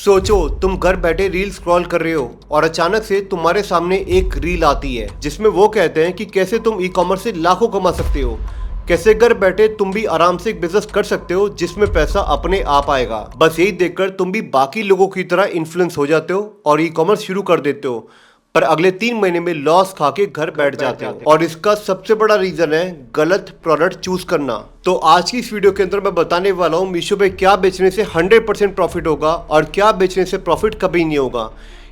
सोचो तुम घर बैठे रील स्क्रॉल कर रहे हो और अचानक से तुम्हारे सामने एक रील आती है जिसमें वो कहते हैं कि कैसे तुम ई कॉमर्स से लाखों कमा सकते हो, कैसे घर बैठे तुम भी आराम से एक बिजनेस कर सकते हो जिसमें पैसा अपने आप आएगा। बस यही देखकर तुम भी बाकी लोगों की तरह इन्फ्लुएंस हो जाते हो और ई कॉमर्स शुरू कर देते हो, पर अगले 3 महीने में लॉस खा के घर बैठ जाते हो। और इसका सबसे बड़ा रीजन है गलत प्रोडक्ट चूज करना। तो आज की इस वीडियो के अंदर मैं बताने वाला हूँ मीशो पे क्या बेचने से 100% प्रॉफिट होगा और क्या बेचने से प्रॉफिट कभी नहीं होगा।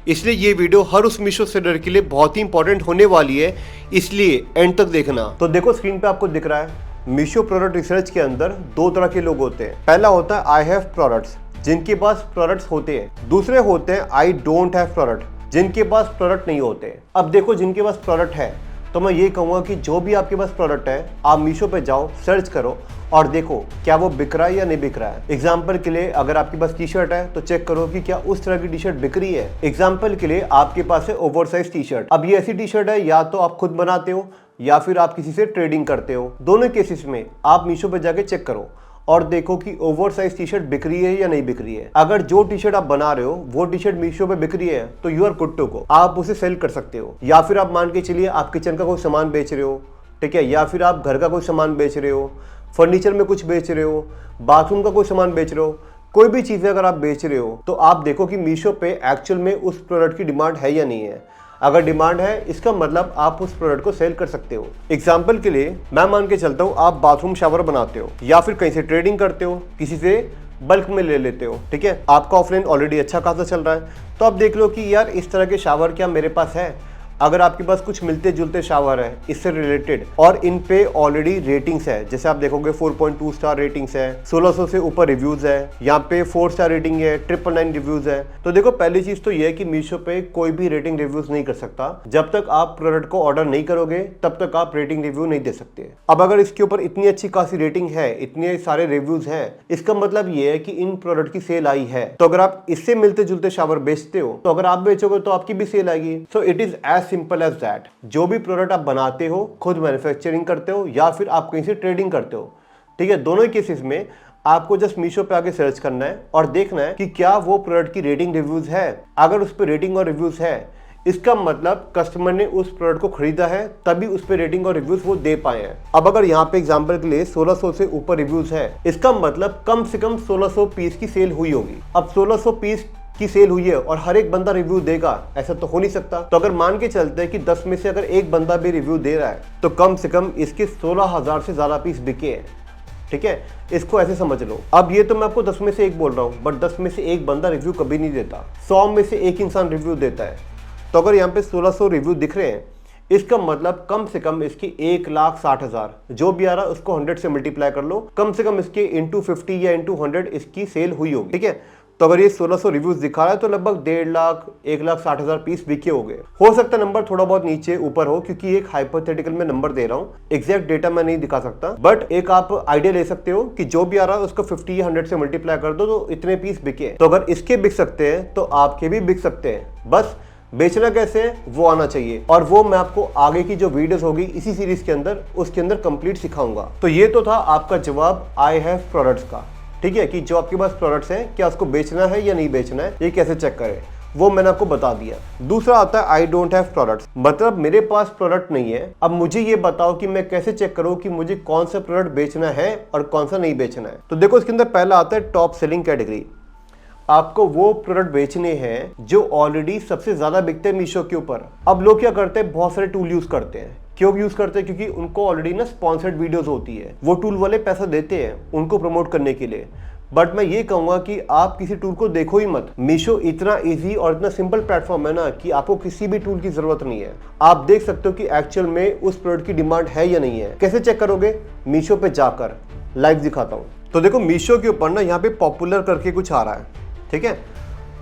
इसलिए ये वीडियो हर उस मीशो सेलर के लिए बहुत ही इंपॉर्टेंट होने वाली है, इसलिए एंड तक देखना। तो देखो स्क्रीन पे आपको दिख रहा है मीशो प्रोडक्ट रिसर्च के अंदर 2 तरह के लोग होते हैं। पहला होता है आई हैव प्रोडक्ट्स, जिनके पास प्रोडक्ट्स होते हैं। दूसरे होते हैं आई डोंट हैव प्रोडक्ट, जिनके पास प्रोडक्ट नहीं होते। अब देखो जिनके पास प्रोडक्ट है तो मैं ये कहूँगा कि जो भी आपके पास प्रोडक्ट है आप मीशो पे जाओ, सर्च करो और देखो क्या वो बिक रहा है या नहीं बिक रहा है। एग्जाम्पल के लिए अगर आपके पास टी शर्ट है तो चेक करो कि क्या उस तरह की टी शर्ट बिक रही है। एग्जाम्पल के लिए आपके पास है ओवरसाइज टी शर्ट। अब ये ऐसी टी शर्ट है या तो आप खुद बनाते हो या फिर आप किसी से ट्रेडिंग करते हो। दोनों केसेस में आप मीशो पे जाके चेक करो और देखो कि ओवरसाइज टी शर्ट बिक रही है या नहीं बिक रही है। अगर जो टी शर्ट आप बना रहे हो वो टी शर्ट मीशो पे बिक रही है तो you are good to go, आप उसे सेल कर सकते हो। या फिर आप मान के चलिए आप किचन का कोई सामान बेच रहे हो, ठीक है, या फिर आप घर का कोई सामान बेच रहे हो, फर्नीचर में कुछ बेच रहे हो, बाथरूम का कोई सामान बेच रहे हो, कोई भी चीजें अगर आप बेच रहे हो तो आप देखो कि मीशो पे एक्चुअल में उस प्रोडक्ट की डिमांड है या नहीं है। अगर डिमांड है इसका मतलब आप उस प्रोडक्ट को सेल कर सकते हो। एग्जाम्पल के लिए मैं मान के चलता हूँ आप बाथरूम शावर बनाते हो या फिर कहीं से ट्रेडिंग करते हो, किसी से बल्क में ले लेते हो, ठीक है, आपका ऑफलाइन ऑलरेडी अच्छा खासा चल रहा है तो आप देख लो कि यार इस तरह के शावर क्या मेरे पास है। अगर आपके पास कुछ मिलते जुलते शावर है इससे रिलेटेड और इन पे ऑलरेडी रेटिंग्स है, जैसे आप देखोगे 4.2 स्टार रेटिंग्स है, 1600 से ऊपर रिव्यूज है, यहाँ पे 4 स्टार रेटिंग है, 999 रिव्यूज है। तो देखो पहली चीज तो ये है कि मीशो पे कोई भी रेटिंग रिव्यूज नहीं कर सकता। जब तक आप प्रोडक्ट को ऑर्डर नहीं करोगे तब तक आप रेटिंग रिव्यू नहीं दे सकते। अब अगर इसके ऊपर इतनी अच्छी खासी रेटिंग है, इतने सारे रिव्यूज है, इसका मतलब ये है कि इन प्रोडक्ट की सेल आई है। तो अगर आप इससे मिलते जुलते शावर बेचते हो तो अगर आप बेचोगे तो आपकी भी सेल आएगी। So it is as simple as that. जो भी प्रोडक्ट आप बनाते हो, खुद मैन्युफैक्चरिंग करते हो या फिर आप कहीं से ट्रेडिंग करते हो, ठीक है, दोनों ही केसेस में आपको जस्ट मीशो पे आके सर्च करना है और देखना है कि क्या वो प्रोडक्ट की रेटिंग रिव्यूज है। अगर उस पर रेटिंग और रिव्यूज है इसका मतलब कस्टमर ने उस प्रोडक्ट को खरीदा है तभी उस पर रेटिंग और रिव्यूज वो दे पाए हैं। अब अगर यहाँ पे एग्जांपल के लिए 1600 से ऊपर रिव्यूज है इसका मतलब कम से कम 1600 पीस की सेल हुई होगी। अब 1600 पीस की सेल हुई है और हर एक बंदा रिव्यू देगा ऐसा तो हो नहीं सकता। तो अगर मान के चलते हैं कि 10 में से अगर एक बंदा भी रिव्यू दे रहा है तो कम से कम इसके 16,000 से ज्यादा पीस बिके हैं, ठीक है, इसको ऐसे समझ लो। अब ये तो मैं आपको 10 में से एक बोल रहा हूँ, बट 10 में से एक बंदा रिव्यू कभी नहीं देता, 100 में से एक इंसान रिव्यू देता है। तो अगर यहाँ पे 1600 रिव्यू दिख रहे हैं इसका मतलब कम से कम इसकी 1,60,000 जो भी आ रहा है उसको 100 से मल्टीप्लाई कर लो, कम से कम इसके इंटू 50 या इंटू 100 इसकी सेल हुई होगी, ठीक है। तो अगर ये 1600 रिव्यूज दिखा रहा है तो लगभग 1.5 लाख 1,60,000 पीस बिके हो गए। हो सकता है नंबर थोड़ा बहुत नीचे ऊपर हो क्योंकि एक हाइपोथेटिकल में नंबर दे रहा हूँ, एग्जैक्ट डेटा मैं नहीं दिखा सकता, बट एक आप आइडिया ले सकते हो कि जो भी आ रहा है उसको 50 या 100 से मल्टीप्लाई कर दो तो इतने पीस बिके। तो अगर इसके बिक सकते हैं तो आपके भी बिक सकते हैं, बस बेचना कैसे है वो आना चाहिए और वो मैं आपको आगे की जो वीडियोस होगी इसी सीरीज के अंदर उसके अंदर कंप्लीट सिखाऊंगा। तो ये तो था आपका जवाब आई हैव प्रोडक्ट्स का, ठीक है, कि जो आपके पास प्रोडक्ट्स हैं क्या उसको बेचना है या नहीं बेचना है, ये कैसे चेक करें वो मैंने आपको बता दिया। दूसरा आता है आई डोंट हैव प्रोडक्ट्स, मतलब मेरे पास प्रोडक्ट नहीं है। अब मुझे ये बताओ कि मैं कैसे चेक करूं कि मुझे कौन सा प्रोडक्ट बेचना है और कौन सा नहीं बेचना है। तो देखो इसके अंदर पहला आता है टॉप सेलिंग कैटेगरी। आपको वो प्रोडक्ट बेचने हैं जो ऑलरेडी सबसे ज्यादा बिकते हैं मीशो के ऊपर। अब लोग क्या करते हैं, बहुत सारे टूल यूज करते हैं। क्यों यूज करते हैं? क्योंकि उनको ऑलरेडी ना स्पॉन्सर्ड वीडियोस होती है, वो टूल वाले पैसा देते हैं उनको प्रमोट करने के लिए। बट मैं ये कहूंगा कि आप किसी टूल को देखो ही मत। मीशो इतना इजी और इतना सिंपल प्लेटफॉर्म है ना कि आपको किसी भी टूल की जरूरत नहीं है। आप देख सकते हो कि एक्चुअल में उस प्रोडक्ट की डिमांड है या नहीं है। कैसे चेक करोगे? मीशो पे जाकर लाइव दिखाता हूँ। तो देखो मीशो के ऊपर ना यहाँ पे पॉपुलर करके कुछ आ रहा है, ठीक है।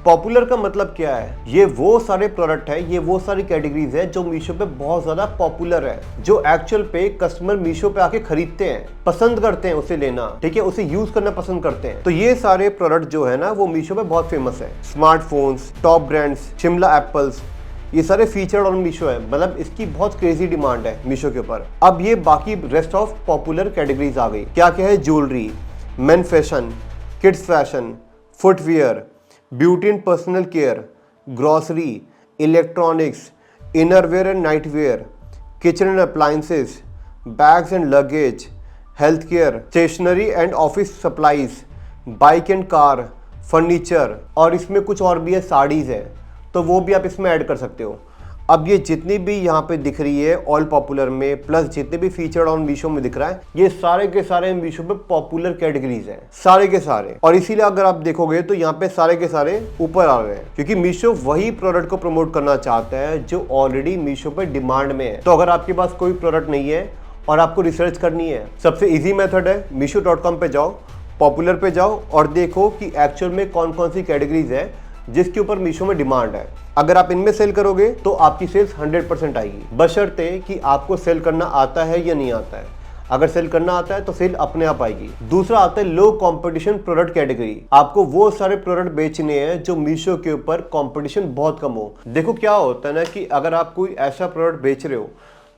पॉपुलर का मतलब क्या है? ये वो सारे प्रोडक्ट है, ये वो सारी कैटेगरीज है जो मीशो पे बहुत ज्यादा पॉपुलर है, जो एक्चुअल पे कस्टमर मीशो पे आके खरीदते हैं, पसंद करते हैं उसे लेना, ठीक है, उसे यूज करना पसंद करते हैं। तो ये सारे प्रोडक्ट जो है ना वो मीशो पे बहुत फेमस है। Smartphones, top brands, Shimla apples, ये सारे फीचर्ड ऑन मीशो है, मतलब इसकी बहुत क्रेजी डिमांड है मीशो के ऊपर। अब ये बाकी रेस्ट ऑफ पॉपुलर कैटेगरीज आ गई। क्या क्या है? Jewellery, men fashion, kids fashion, footwear, beauty and personal care, grocery, electronics, innerwear and nightwear, kitchen and appliances, bags and luggage, health care, stationery and office supplies, bike and car, furniture, और इसमें कुछ और भी है, साड़ीज़ है, तो वो भी आप इसमें ऐड कर सकते हो। अब ये जितनी भी यहाँ पे दिख रही है ऑल पॉपुलर में, प्लस जितने भी फीचर्ड ऑन मीशो में दिख रहा है, ये सारे के सारे मीशो पे पॉपुलर कैटेगरीज हैं, सारे के सारे। और इसीलिए अगर आप देखोगे तो यहाँ पे सारे के सारे ऊपर आ रहे हैं, क्योंकि मीशो वही प्रोडक्ट को प्रमोट करना चाहता है जो ऑलरेडी मीशो पे डिमांड में है। तो अगर आपके पास कोई प्रोडक्ट नहीं है और आपको रिसर्च करनी है, सबसे ईजी मेथड है मीशो.com पे जाओ, पॉपुलर पे जाओ और देखो कि एक्चुअल में कौन कौन सी कैटेगरीज है जिसके ऊपर मीशो में डिमांड है। अगर आप इनमें सेल करोगे तो आपकी सेल्स 100% आएगी, बशर्ते कि आपको सेल करना आता है या नहीं आता है। अगर सेल करना आता है तो सेल अपने आप आएगी। दूसरा आता है लो कंपटीशन प्रोडक्ट कैटेगरी। आपको वो सारे प्रोडक्ट बेचने हैं जो मीशो के ऊपर कंपटीशन बहुत कम हो। देखो क्या होता है ना कि अगर आप कोई ऐसा प्रोडक्ट बेच रहे हो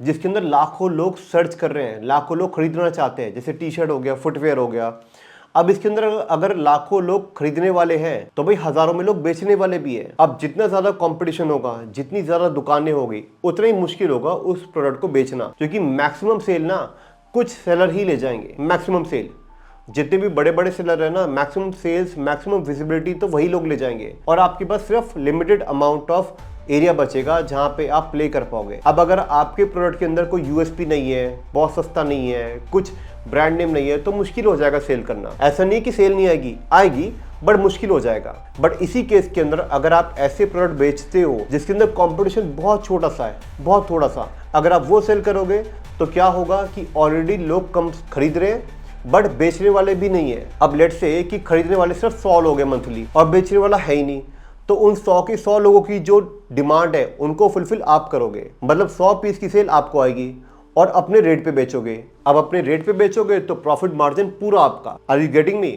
जिसके अंदर लाखों लोग सर्च कर रहे हैं, लाखों लोग खरीदना चाहते हैं, जैसे टी शर्ट हो गया, फुटवेयर हो गया, अब इसके अंदर अगर लाखों लोग खरीदने वाले हैं तो भाई हजारों में लोग बेचने वाले भी हैं। अब जितना ज्यादा कंपटीशन होगा, जितनी ज्यादा दुकानें होगी, उतना ही मुश्किल होगा उस प्रोडक्ट को बेचना, क्योंकि मैक्सिमम सेल ना कुछ सेलर ही ले जाएंगे। मैक्सिमम सेल जितने भी बड़े बड़े सेलर है ना, मैक्सिमम सेल्स, मैक्सिमम विजिबिलिटी तो वही लोग ले जाएंगे, और आपके पास सिर्फ लिमिटेड अमाउंट ऑफ एरिया बचेगा जहां पे आप प्ले कर पाओगे। अब अगर आपके प्रोडक्ट के अंदर कोई यूएसपी नहीं है, बहुत सस्ता नहीं है, कुछ ब्रांड नेम नहीं है, तो मुश्किल हो जाएगा सेल करना। ऐसा नहीं कि सेल नहीं आएगी, आएगी, बट मुश्किल हो जाएगा। बट इसी केस के अंदर अगर आप ऐसे प्रोडक्ट बेचते हो जिसके अंदर कंपटीशन बहुत छोटा सा है, बहुत थोड़ा सा, अगर आप वो सेल करोगे तो क्या होगा कि ऑलरेडी लोग कम खरीद रहे हैं बट बेचने वाले भी नहीं है। अब लेट से कि खरीदने वाले सिर्फ 100 लोग हैं मंथली और बेचने वाला है ही नहीं, तो उन 100 के 100 लोगों की जो डिमांड है उनको फुलफिल आप करोगे, मतलब 100 पीस की सेल आपको आएगी और अपने रेट पे बेचोगे। अब अपने रेट पे बेचोगे तो प्रॉफिट मार्जिन पूरा आपका। Are you getting me?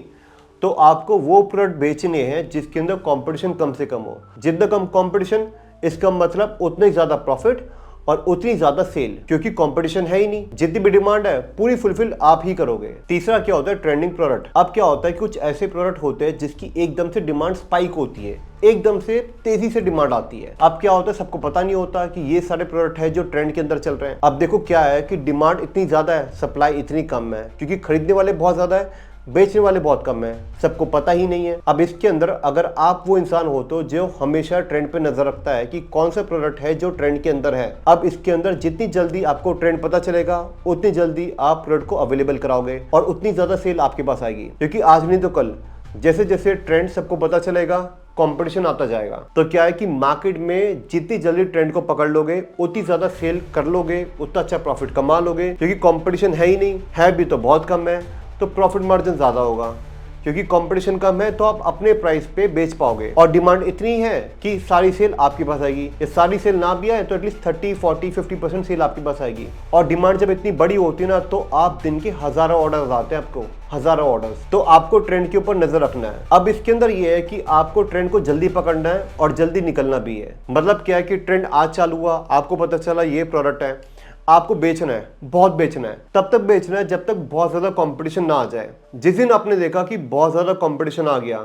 तो आपको वो प्रोडक्ट बेचने हैं जिसके अंदर कंपटीशन कम से कम हो। जितना कम कंपटीशन, इसका मतलब उतना ही ज्यादा प्रॉफिट और उतनी ज्यादा सेल, क्योंकि कंपटीशन है ही नहीं। जितनी भी डिमांड है पूरी फुलफिल आप ही करोगे। तीसरा क्या होता है? Trending product. अब क्या होता है, कुछ ऐसे प्रोडक्ट होते हैं जिसकी एकदम से डिमांड स्पाइक होती है, एकदम से तेजी से डिमांड आती है। अब क्या होता है, सबको पता नहीं होता कि ये सारे प्रोडक्ट है जो ट्रेंड के अंदर चल रहे हैं। अब देखो क्या है कि डिमांड इतनी ज्यादा है, सप्लाई इतनी कम है, क्योंकि खरीदने वाले बहुत ज्यादा है, बेचने वाले बहुत कम है, सबको पता ही नहीं है। अब इसके अंदर अगर आप वो इंसान हो तो जो हमेशा ट्रेंड पे नजर रखता है कि कौन सा प्रोडक्ट है जो ट्रेंड के अंदर है, अब इसके अंदर जितनी जल्दी आपको ट्रेंड पता चलेगा उतनी जल्दी आप प्रोडक्ट को अवेलेबल कराओगे और उतनी ज्यादा सेल आपके पास आएगी। क्योंकि आज नहीं तो कल जैसे जैसे ट्रेंड सबको पता चलेगा, कंपटीशन आता जाएगा। तो क्या है कि मार्केट में जितनी जल्दी ट्रेंड को पकड़ लोगे उतनी ज्यादा सेल कर लोगे, उतना अच्छा प्रॉफिट कमा लोगे। क्योंकि कंपटीशन है ही नहीं, है भी तो बहुत कम है, तो प्रॉफिट मार्जिन ज्यादा होगा। क्योंकि कंपटीशन कम है तो आप अपने प्राइस पे बेच पाओगे और डिमांड इतनी है कि सारी सेल आपके पास आएगी। ये सारी सेल ना भी आए तो एटलीस्ट 30, 40, 50% सेल आपके पास आएगी। और डिमांड जब इतनी बड़ी होती है ना, तो आप दिन के हजारों ऑर्डर्स आते हैं आपको, हजारों ऑर्डर्स। तो आपको ट्रेंड के ऊपर नजर रखना है। अब इसके अंदर ये है कि आपको ट्रेंड को जल्दी पकड़ना है और जल्दी निकलना भी है। मतलब क्या है कि ट्रेंड आज चालू हुआ, आपको पता चला ये प्रोडक्ट है, आपको बेचना है, बहुत बेचना है, तब तक बेचना है जब तक बहुत ज्यादा कंपटीशन ना आ जाए। जिस दिन आपने देखा कि बहुत ज्यादा कंपटीशन आ गया,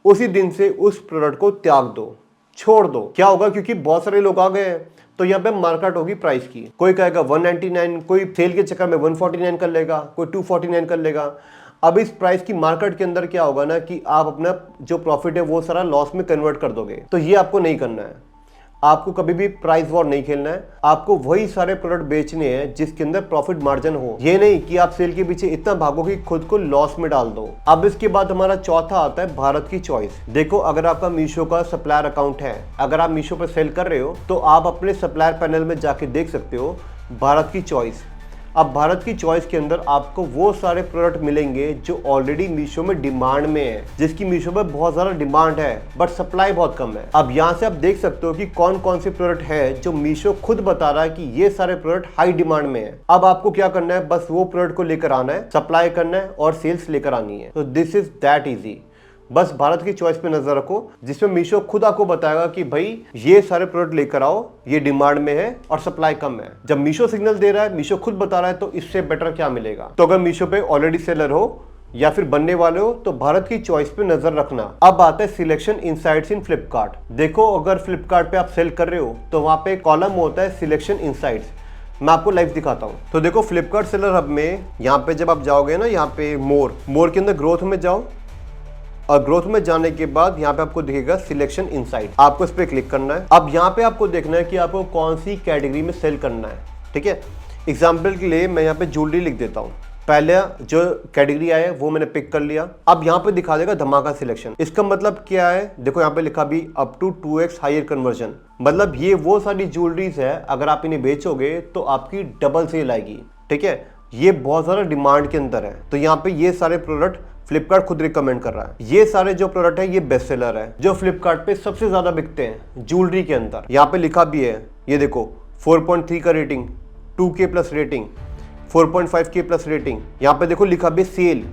उसी दिन से उस प्रोडक्ट को त्याग दो, छोड़ दो। क्या होगा, क्योंकि बहुत सारे लोग आ गए हैं तो यहाँ पे मार्केट होगी प्राइस की। कोई कहेगा 199, कोई सेल के चक्कर में 149 कर लेगा, कोई 249 कर लेगा। अब इस प्राइस की मार्केट के अंदर क्या होगा ना कि आप अपना जो प्रॉफिट है वो सारा लॉस में कन्वर्ट कर दोगे। तो ये आपको नहीं करना है। आपको कभी भी प्राइस वॉर नहीं खेलना है। आपको वही सारे प्रोडक्ट बेचने हैं जिसके अंदर प्रॉफिट मार्जिन हो। ये नहीं कि आप सेल के पीछे इतना भागो कि खुद को लॉस में डाल दो। अब इसके बाद हमारा चौथा आता है भारत की चॉइस। देखो, अगर आपका मीशो का सप्लायर अकाउंट है, अगर आप मीशो पर सेल कर रहे हो तो आप अपने सप्लायर पैनल में जाके देख सकते हो भारत की चॉइस। अब भारत की चॉइस के अंदर आपको वो सारे प्रोडक्ट मिलेंगे जो ऑलरेडी मीशो में डिमांड में है, जिसकी मीशो में बहुत ज्यादा डिमांड है बट सप्लाई बहुत कम है। अब यहाँ से आप देख सकते हो कि कौन कौन से प्रोडक्ट है जो मीशो खुद बता रहा है कि ये सारे प्रोडक्ट हाई डिमांड में है। अब आपको क्या करना है, बस वो प्रोडक्ट को लेकर आना है, सप्लाई करना है और सेल्स लेकर आनी है। तो दिस इज दैट इजी। बस भारत की चॉइस पे नजर रखो, जिसमें मीशो खुद आपको बताएगा कि भाई ये सारे प्रोडक्ट लेकर आओ, ये डिमांड में है और सप्लाई कम है। जब मीशो सिग्नल दे रहा है, मीशो खुद बता रहा है, तो इससे बेटर क्या मिलेगा। तो अगर मीशो पे ऑलरेडी सेलर हो या फिर बनने वाले हो तो भारत की चॉइस पे नजर रखना। अब आता है सिलेक्शन इनसाइट्स इन फ्लिपकार्ट। देखो अगर फ्लिपकार्ट पे आप सेल कर रहे हो तो वहां पे कॉलम होता है सिलेक्शन इनसाइट्स। मैं आपको लाइव दिखाता हूँ। तो देखो फ्लिपकार्ट सेलर हब में यहाँ पे जब आप जाओगे ना, यहाँ पे मोर के अंदर ग्रोथ में जाओ और ग्रोथ में जाने के बाद यहाँ पे आपको दिखेगा सिलेक्शन इनसाइट। आपको इस पे क्लिक करना है। अब यहाँ पे आपको देखना है कि आपको कौन सी कैटेगरी में सेल करना है। ठीक है, एग्जाम्पल के लिए मैं यहाँ पे ज्वेलरी लिख देता हूँ। पहले जो कैटेगरी आया है वो मैंने पिक कर लिया। अब यहाँ पे दिखा देगा धमाका सिलेक्शन। इसका मतलब क्या है, देखो यहाँ पे लिखा भी up to 2x higher conversion. मतलब ये वो सारी ज्वेलरीज है, अगर आप इन्हें बेचोगे तो आपकी डबल सेल आएगी। ठीक है, ये बहुत ज़्यादा डिमांड के अंदर है। तो यहाँ पे ये सारे प्रोडक्ट फ्लिपकार्ट खुद रिकमेंड कर रहा है। ये सारे जो प्रोडक्ट है ये बेस्ट सेलर है, जो फ्लिपकार्ट पे सबसे ज्यादा बिकते हैं ज्वेलरी के अंदर। यहाँ पे लिखा भी है, ये देखो 4.3 का rating, 2K plus rating, 4.5K plus rating. यहाँ पे देखो लिखा भी सेल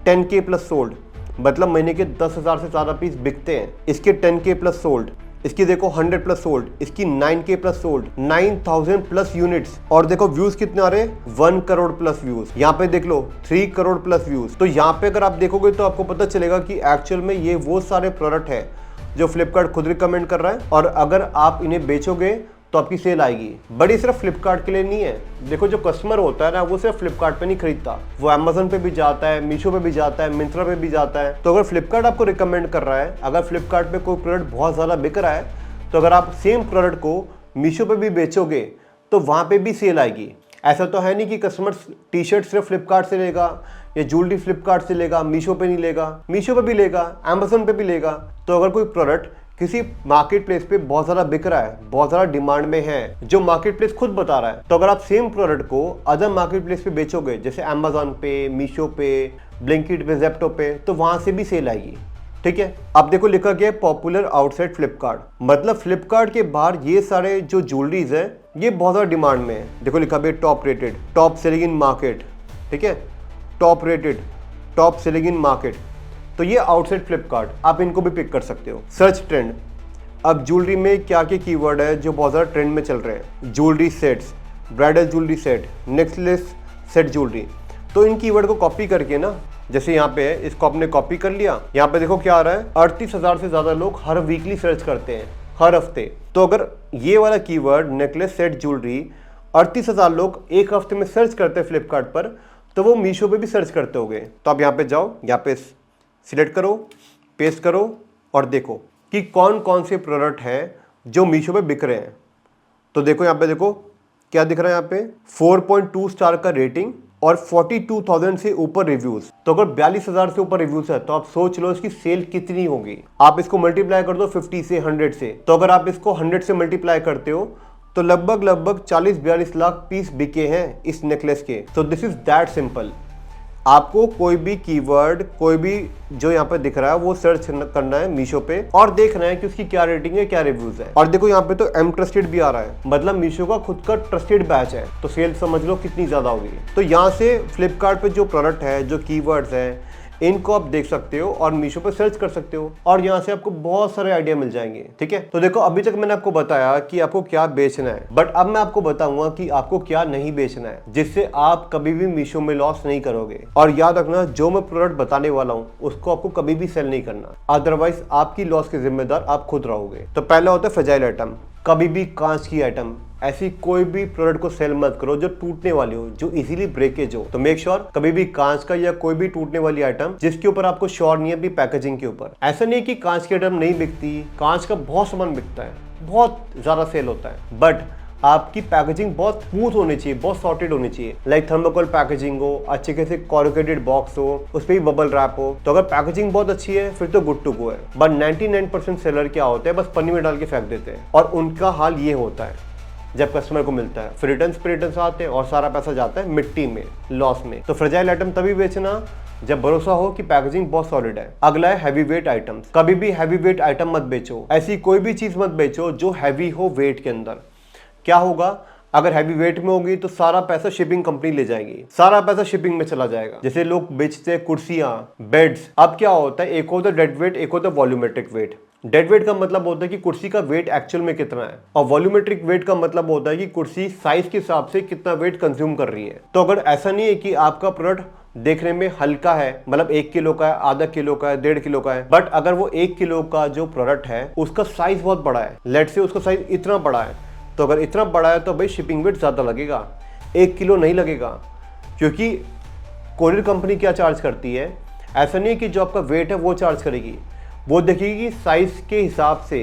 10K प्लस सोल्ड, मतलब महीने के 10,000 से ज्यादा पीस बिकते हैं। इसके 10K प्लस सोल्ड, इसकी देखो 100 प्लस सोल्ड, इसकी 9K plus sold, 9,000 plus units. और देखो व्यूज कितने आ रहे हैं, 1 करोड़ प्लस व्यूज। यहाँ पे देख लो 3 करोड़ प्लस व्यूज। तो यहाँ पे अगर आप देखोगे तो आपको पता चलेगा कि एक्चुअल में ये वो सारे प्रोडक्ट है जो फ्लिपकार्ट खुद रिकमेंड कर रहा है, और अगर आप इन्हें बेचोगे तो आपकी सेल आएगी। बड़ी सिर्फ फ्लिपकार्ट के लिए नहीं है। देखो जो कस्टमर होता है ना, वो सिर्फ फ्लिपकार्ट पे नहीं खरीदता, वो अमेजन पे भी जाता है, मीशो पे भी जाता है, मिंत्रा पे भी जाता है। तो अगर फ्लिपकार्ट आपको रिकमेंड कर रहा है, अगर फ्लिपकार्ट पे कोई प्रोडक्ट बहुत ज़्यादा बिक रहा है, तो अगर आप सेम प्रोडक्ट को मीशो पे भी बेचोगे तो वहाँ पे भी सेल आएगी। ऐसा तो है नहीं कि कस्टमर टी शर्ट सिर्फ फ्लिपकार्ट से लेगा या ज्वेलरी फ्लिपकार्ट से लेगा, मीशो पे नहीं लेगा। मीशो पे भी लेगा, अमेजन पे भी लेगा। तो अगर कोई प्रोडक्ट किसी मार्केट प्लेस पे बहुत ज़्यादा बिक रहा है, बहुत ज़्यादा डिमांड में है, जो मार्केट प्लेस खुद बता रहा है, तो अगर आप सेम प्रोडक्ट को अदर मार्केट प्लेस पे बेचोगे, जैसे अमेजन पे, मीशो पे, ब्लिंकिट पे, ज़ेप्टो पे, तो वहाँ से भी सेल आएगी। ठीक है, अब देखो लिखा गया पॉपुलर आउटसाइड फ्लिपकार्ट, मतलब फ्लिपकार्ट के बाहर ये सारे जो ज्वेलरीज है ये बहुत ज़्यादा डिमांड में है। देखो लिखा भी टॉप रेटेड, टॉप सेलिंग इन मार्केट। ठीक है, टॉप रेटेड, टॉप सेलिंग इन मार्केट। तो ये आउटसाइड फ्लिपकार्ट, आप इनको भी पिक कर सकते हो। सर्च ट्रेंड, अब ज्वेलरी में क्या क्या कीवर्ड है जो बहुत ज़्यादा ट्रेंड में चल रहे हैं। Jewellery sets, bridal jewellery set, necklace set jewellery. तो इन कीवर्ड को कॉपी करके ना, जैसे यहाँ पे है, इसको आपने कॉपी कर लिया। यहाँ पे देखो क्या आ रहा है, 38,000 से ज्यादा लोग हर वीकली सर्च करते हैं, हर हफ्ते। तो अगर ये वाला कीवर्ड नेकलेस सेट ज्वेलरी 38,000 लोग एक हफ्ते में सर्च करते हैं फ्लिपकार्ट पर, तो वो मीशो पे भी सर्च करते होंगे। तो आप यहाँ पे जाओ, यहाँ पे सिलेक्ट करो, पेस्ट करो और देखो कि कौन कौन से प्रोडक्ट हैं जो मीशो पे बिक रहे हैं। तो देखो यहाँ पे, देखो क्या दिख रहा है यहाँ पे, 4.2 स्टार का रेटिंग और 42,000 से ऊपर रिव्यूज। तो अगर 42,000 से ऊपर रिव्यूज है तो आप सोच लो इसकी सेल कितनी होगी। आप इसको मल्टीप्लाई कर दो 50 से 100 से। तो अगर आप इसको 100 से मल्टीप्लाई करते हो तो लगभग 40-42 लाख पीस बिके हैं इस नेकलेस के। तो दिस इज दैट सिंपल। आपको कोई भी कीवर्ड, कोई भी जो यहाँ पे दिख रहा है वो सर्च करना है मीशो पे और देखना है कि उसकी क्या रेटिंग है, क्या रिव्यूज है। और देखो यहाँ पे तो एम ट्रस्टेड भी आ रहा है, मतलब मीशो का खुद का ट्रस्टेड बैच है। तो सेल समझ लो कितनी ज्यादा होगी। तो यहाँ से फ्लिपकार्ट पे जो प्रोडक्ट है, जो कीवर्ड्स है, इनको आप देख सकते हो और मीशो पे सर्च कर सकते हो और यहाँ से आपको बहुत सारे आइडिया मिल जाएंगे। ठीक है, तो देखो अभी तक मैंने आपको बताया कि आपको क्या बेचना है, बट अब मैं आपको बताऊंगा कि आपको क्या नहीं बेचना है, जिससे आप कभी भी मीशो में लॉस नहीं करोगे। और याद रखना, जो मैं प्रोडक्ट बताने वाला हूँ उसको आपको कभी भी सेल नहीं करना, अदरवाइज आपकी लॉस के जिम्मेदार आप खुद रहोगे। तो पहला होता है फ्रेजाइल आइटम। कभी भी कांच की आइटम, ऐसी कोई भी प्रोडक्ट को सेल मत करो जो टूटने वाली हो, जो इजीली ब्रेकेज हो। तो मेक श्योर कभी भी कांच का या कोई भी टूटने वाली आइटम जिसके ऊपर आपको श्योर नहीं है भी पैकेजिंग के ऊपर। ऐसा नहीं कि कांच की आइटम नहीं बिकती, कांच का बहुत सामान बिकता है, बहुत ज्यादा सेल होता है, बट आपकी पैकेजिंग बहुत स्मूथ होनी चाहिए, बहुत सॉर्टेड होनी चाहिए। लाइक थर्मोकोल पैकेजिंग हो, अच्छे खासे कॉर्रुगेटेड बॉक्स हो, उस पर भी बबल रैप हो। तो अगर पैकेजिंग बहुत अच्छी है फिर तो गुड टू गो है। बट 99% सेलर क्या होते हैं, बस पन्नी में डाल के फेंक देते हैं और उनका हाल ये होता है जब कस्टमर को मिलता है, फिर रिटर्न आते हैं और सारा पैसा जाता है मिट्टी में, लॉस में। तो फ्रेजाइल आइटम तभी बेचना जब भरोसा हो कि पैकेजिंग बहुत सॉलिड है। अगला है हैवी वेट आइटम्स। कभी भी हैवी वेट आइटम मत बेचो, ऐसी कोई भी चीज मत बेचो जो हैवी हो वेट के अंदर। क्या होगा, अगर हैवी वेट में होगी तो सारा पैसा शिपिंग कंपनी ले जाएगी, सारा पैसा शिपिंग में चला जाएगा। जैसे लोग बेचते हैं कुर्सियां, बेड्स। अब क्या होता है, एक होता है डेड वेट, एक होता है वॉल्यूमेट्रिक वेट। डेड वेट का मतलब होता है कि कुर्सी का वेट एक्चुअल में कितना है, और वॉल्यूमेट्रिक वेट का मतलब होता है कि कुर्सी साइज के हिसाब से कितना वेट कंज्यूम कर रही है। तो अगर ऐसा नहीं है कि आपका प्रोडक्ट देखने में हल्का है, मतलब 1 किलो का है, आधा किलो का है, 1.5 किलो का है, बट अगर वो 1 किलो का जो प्रोडक्ट है उसका साइज बहुत बड़ा है, लेट से उसका साइज इतना बड़ा है, तो अगर इतना बड़ा है तो भाई शिपिंग वेट ज़्यादा लगेगा, 1 किलो नहीं लगेगा। क्योंकि कोरियर कंपनी क्या चार्ज करती है, ऐसा नहीं है कि जो आपका वेट है वो चार्ज करेगी, वो देखेगी साइज के हिसाब से।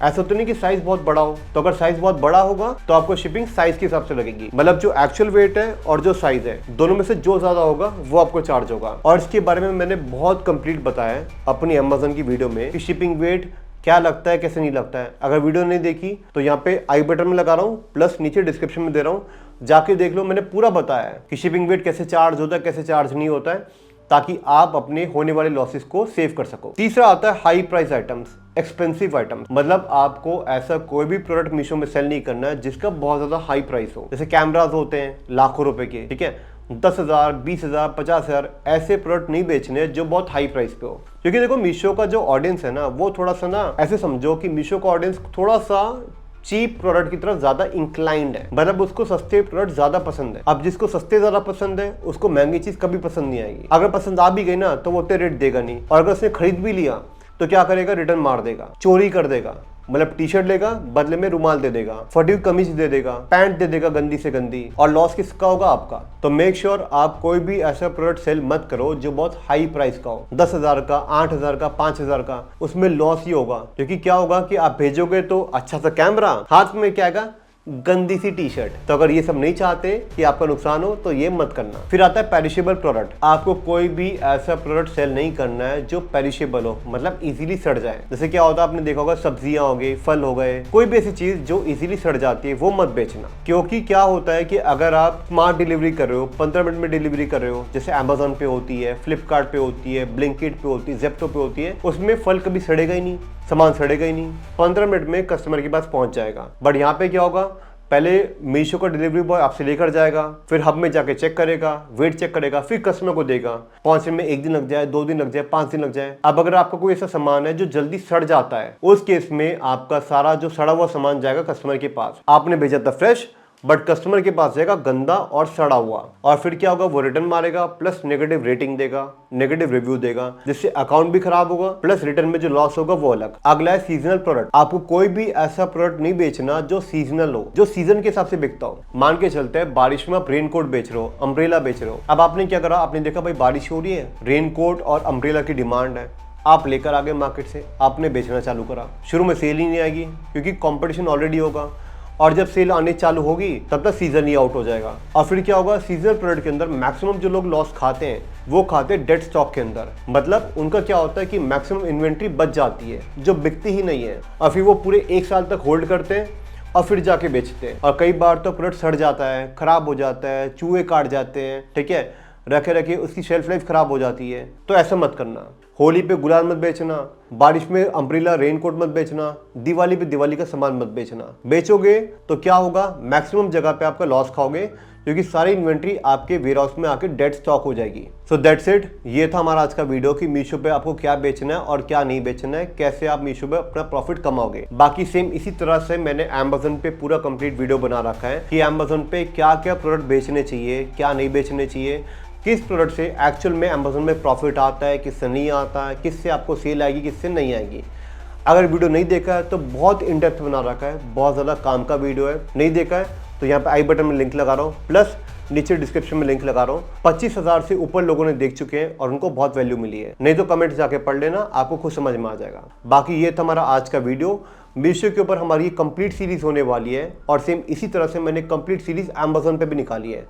ऐसा तो नहीं कि साइज बहुत बड़ा हो, तो अगर साइज बहुत बड़ा होगा तो आपको शिपिंग साइज के हिसाब से लगेगी, मतलब जो एक्चुअल वेट है और जो साइज है दोनों में से जो ज्यादा होगा वो आपको चार्ज होगा। और इसके बारे में मैंने बहुत कंप्लीट बताया है अपनी अमेजन की वीडियो में कि शिपिंग वेट क्या लगता है, कैसे नहीं लगता है। अगर वीडियो नहीं देखी तो यहाँ पे आई बटन में लगा रहा हूँ, प्लस नीचे डिस्क्रिप्शन में दे रहा हूँ, जाके देख लो। मैंने पूरा बताया है कि शिपिंग वेट कैसे चार्ज होता है, कैसे चार्ज नहीं होता है, ताकि आप अपने होने वाले लॉसेस को सेव कर सको। तीसरा आता है high price items, expensive items. मतलब आपको ऐसा कोई भी प्रोडक्ट मीशो में सेल नहीं करना है जिसका बहुत ज्यादा हाई प्राइस हो। जैसे कैमराज होते हैं लाखों रुपए के, ठीक है, 10,000, 20,000, 50,000 ऐसे प्रोडक्ट नहीं बेचने जो बहुत हाई प्राइस पे हो। क्योंकि देखो मीशो का जो ऑडियंस है ना, वो थोड़ा सा ना ऐसे समझो कि मीशो का ऑडियंस थोड़ा सा चीप प्रोडक्ट की तरफ ज्यादा इंक्लाइंड है, मतलब उसको सस्ते प्रोडक्ट ज्यादा पसंद है। अब जिसको सस्ते ज्यादा पसंद है उसको महंगी चीज कभी पसंद नहीं आएगी। अगर पसंद आ भी गई ना तो वो उतने रेट देगा नहीं, और अगर उसने खरीद भी लिया तो क्या करेगा, रिटर्न मार देगा, चोरी कर देगा। मतलब टी शर्ट लेगा, बदले में रुमाल दे देगा, फटी हुई कमीज दे देगा, पैंट दे देगा गंदी से गंदी, और लॉस किसका होगा, आपका। तो मेक श्योर आप कोई भी ऐसा प्रोडक्ट सेल मत करो जो बहुत हाई प्राइस का हो, 10,000 का, 8,000 का, 5,000 का, उसमें लॉस ही होगा। क्योंकि क्या होगा कि आप भेजोगे तो अच्छा सा कैमरा, हाथ में क्या आएगा, गंदी सी टी शर्ट। तो अगर ये सब नहीं चाहते कि आपका नुकसान हो तो ये मत करना। फिर आता है पेरिशेबल प्रोडक्ट। आपको कोई भी ऐसा प्रोडक्ट सेल नहीं करना है जो पेरिशेबल हो, मतलब इजीली सड़ जाए। जैसे क्या होता है, आपने देखा होगा सब्जियां हो गई, फल हो गए, कोई भी ऐसी चीज जो इजीली सड़ जाती है वो मत बेचना। क्योंकि क्या होता है कि अगर आप स्मार्ट डिलीवरी कर रहे हो, 15 मिनट में डिलीवरी कर रहे हो, जैसे अमेजोन पे होती है, फ्लिपकार्ट पे होती है, ब्लिंकिट पे होती है, जेप्टो पे होती है, उसमें फल कभी सड़ेगा ही नहीं, सामान सड़ेगा ही नहीं, 15 मिनट में कस्टमर के पास पहुंच जाएगा। बट यहाँ पे क्या होगा, पहले मीशो का डिलीवरी बॉय आपसे लेकर जाएगा, फिर हब में जाके चेक करेगा, वेट चेक करेगा, फिर कस्टमर को देगा। पहुंचने में 1 दिन लग जाए, 2 दिन लग जाए, 5 दिन लग जाए। अब अगर आपका कोई ऐसा सामान है जो जल्दी सड़ जाता है, उस केस में आपका सारा जो सड़ा हुआ सामान जाएगा कस्टमर के पास। आपने भेजा था फ्रेश, बट कस्टमर के पास जाएगा गंदा और सड़ा हुआ, और फिर क्या होगा, वो रिटर्न मारेगा, प्लस नेगेटिव रेटिंग देगा, नेगेटिव रिव्यू देगा, जिससे अकाउंट भी खराब होगा, प्लस रिटर्न में जो लॉस होगा वो अलग। अगला है सीजनल प्रोडक्ट। आपको कोई भी ऐसा प्रोडक्ट नहीं बेचना जो सीजनल हो, जो सीजन के हिसाब से बिकता हो। मान के चलते हैं बारिश में आप रेनकोट बेच रहे हो, अम्ब्रेला बेच रहे हो। अब आपने क्या करा, आपने देखा भाई बारिश हो रही है, रेनकोट और अम्ब्रेला की डिमांड है, आप लेकर आ गए मार्केट से, आपने बेचना चालू करा। शुरू में सेल ही नहीं आएगी क्योंकि कंपटीशन ऑलरेडी होगा, और जब सेल आने चालू होगी तब तक सीजन ही आउट हो जाएगा। और फिर क्या होगा, सीजनल प्रोडक्ट के अंदर मैक्सिमम जो लोग लॉस खाते हैं वो खाते हैं डेड स्टॉक के अंदर। मतलब उनका क्या होता है कि मैक्सिमम इन्वेंट्री बच जाती है जो बिकती ही नहीं है, और फिर वो पूरे 1 साल तक होल्ड करते हैं और फिर जाके बेचते हैं। और कई बार तो प्रोडक्ट सड़ जाता है, खराब हो जाता है, चूहे काट जाते हैं, ठीक है, रखे रखे उसकी शेल्फ लाइफ खराब हो जाती है। तो ऐसा मत करना। होली पे गुलाल मत बेचना, बारिश में अम्ब्रेला रेनकोट मत बेचना, दिवाली पे दिवाली का सामान मत बेचना। बेचोगे तो क्या होगा, मैक्सिमम जगह पे आपका लॉस खाओगे, क्योंकि सारी इन्वेंट्री आपके वेयरहाउस में आके डेड स्टॉक हो जाएगी। So that's it. ये था हमारा आज का वीडियो कि मीशो पे आपको क्या बेचना है और क्या नहीं बेचना है, कैसे आप मीशो पे अपना प्रॉफिट कमाओगे। बाकी सेम इसी तरह से मैंने अमेजन पे पूरा कंप्लीट वीडियो बना रखा है कि अमेजन पे क्या क्या प्रोडक्ट बेचने चाहिए, क्या नहीं बेचने चाहिए, किस प्रोडक्ट से एक्चुअल में अमेजन में प्रॉफिट आता है, किससे नहीं आता है, किससे आपको सेल आएगी, किससे नहीं आएगी। अगर वीडियो नहीं देखा है तो बहुत इन डेप्थ बना रखा है, बहुत ज़्यादा काम का वीडियो है। नहीं देखा है तो यहाँ पे आई बटन में लिंक लगा रहा हूँ, प्लस नीचे डिस्क्रिप्शन में लिंक लगा रहा हूँ। 25,000 से ऊपर लोगों ने देख चुके हैं और उनको बहुत वैल्यू मिली है। नहीं तो कमेंट जाके पढ़ लेना, आपको खुद समझ में आ जाएगा। बाकी ये था हमारा आज का वीडियो। मीशो के ऊपर हमारी कंप्लीट सीरीज होने वाली है, और सेम इसी तरह से मैंने कंप्लीट सीरीज अमेजन पे भी निकाली है।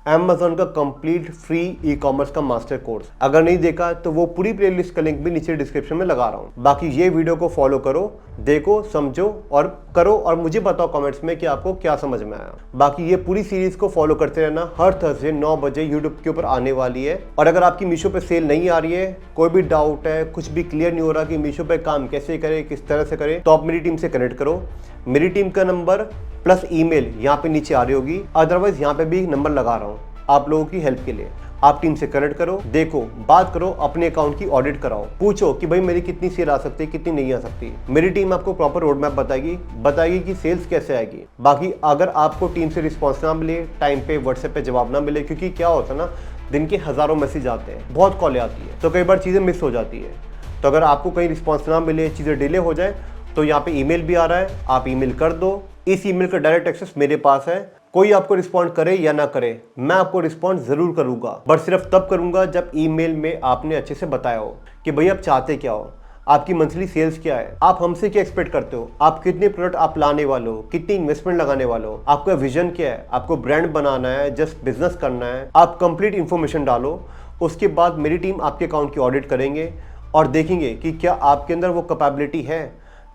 अमेजन का कंप्लीट फ्री ई कॉमर्स का मास्टर कोर्स, अगर नहीं देखा तो वो पूरी प्लेलिस्ट का लिंक भी नीचे डिस्क्रिप्शन में लगा रहा हूँ। बाकी ये वीडियो को फॉलो करो, देखो, समझो और करो, और मुझे बताओ कमेंट्स में कि आपको क्या समझ में आया। बाकी ये पूरी सीरीज को फॉलो करते रहना। हर थर्सडे 9 बजे यूट्यूब के ऊपर आने वाली है। और अगर आपकी मीशो पे सेल नहीं आ रही है, कोई भी डाउट है, कुछ भी क्लियर नहीं हो रहा कि मीशो पे काम कैसे करे, किस तरह से करे, तो आप मेरी टीम से कनेक्ट करो। मेरी टीम का नंबर प्लस ईमेल यहाँ पे नीचे आ रही होगी, अदरवाइज यहाँ पे भी नंबर लगा रहा हूँ आप लोगों की हेल्प के लिए। आप टीम से कनेक्ट करो, देखो, बात करो, अपने अकाउंट की ऑडिट कराओ, पूछो कि भाई मेरी कितनी सेल आ सकती है, कितनी नहीं आ सकती। मेरी टीम आपको प्रॉपर रोड मैप बताएगी कि सेल्स कैसे आएगी। बाकी अगर आपको टीम से रिस्पॉन्स ना मिले, टाइम पे व्हाट्सएप पे जवाब ना मिले, क्योंकि क्या होता है ना, दिन के हज़ारों मैसेज आते हैं, बहुत कॉलें आती है, तो कई बार चीज़ें मिस हो जाती है। तो अगर आपको कहीं रिस्पॉन्स ना मिले, चीज़ें डिले हो जाए, तो यहाँ पे ईमेल भी आ रहा है, आप ईमेल कर दो। इस ईमेल का डायरेक्ट एक्सेस मेरे पास है। कोई आपको रिस्पॉन्ड करे या ना करे, मैं आपको रिस्पॉन्ड जरूर करूंगा, बट सिर्फ तब करूंगा जब ईमेल में आपने अच्छे से बताया हो कि भैया आप चाहते क्या हो, आपकी मंथली सेल्स क्या है, आप हमसे क्या एक्सपेक्ट करते हो, आप कितने प्रोडक्ट आप लाने वाले हो, कितनी इन्वेस्टमेंट लगाने वाले हो, आपका विजन क्या है, आपको ब्रांड बनाना है, जस्ट बिजनेस करना है। आप कंप्लीट इन्फॉर्मेशन डालो। उसके बाद मेरी टीम आपके अकाउंट की ऑडिट करेंगे और देखेंगे कि क्या आपके अंदर वो कैपेबिलिटी है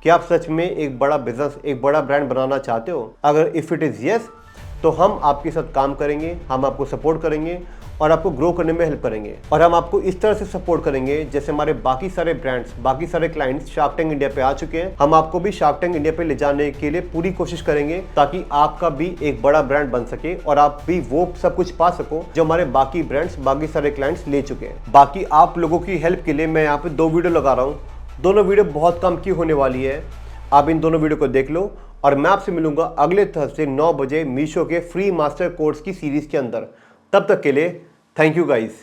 कि आप सच में एक बड़ा बिजनेस, एक बड़ा ब्रांड बनाना चाहते हो। अगर इफ़ इट इज़ येस, तो हम आपके साथ काम करेंगे, हम आपको सपोर्ट करेंगे और आपको ग्रो करने में हेल्प करेंगे। और हम आपको इस तरह से सपोर्ट करेंगे जैसे हमारे बाकी सारे ब्रांड्स, बाकी सारे क्लाइंट्स शार्क टैंक इंडिया पे आ चुके हैं। हम आपको भी शार्क टैंक इंडिया पे ले जाने के लिए पूरी कोशिश करेंगे ताकि आपका भी एक बड़ा ब्रांड बन सके और आप भी वो सब कुछ पा सको जो हमारे बाकी ब्रांड्स, बाकी सारे क्लाइंट्स ले चुके हैं। बाकी आप लोगों की हेल्प के लिए मैं यहाँ पे 2 वीडियो लगा रहा हूँ। दोनों वीडियो बहुत कम की होने वाली है। आप इन दोनों वीडियो को देख लो और मैं आपसे मिलूंगा अगले थर्सडे 9 बजे मीशो के फ्री मास्टर कोर्स की सीरीज के अंदर। तब तक के लिए थैंक यू गाइस।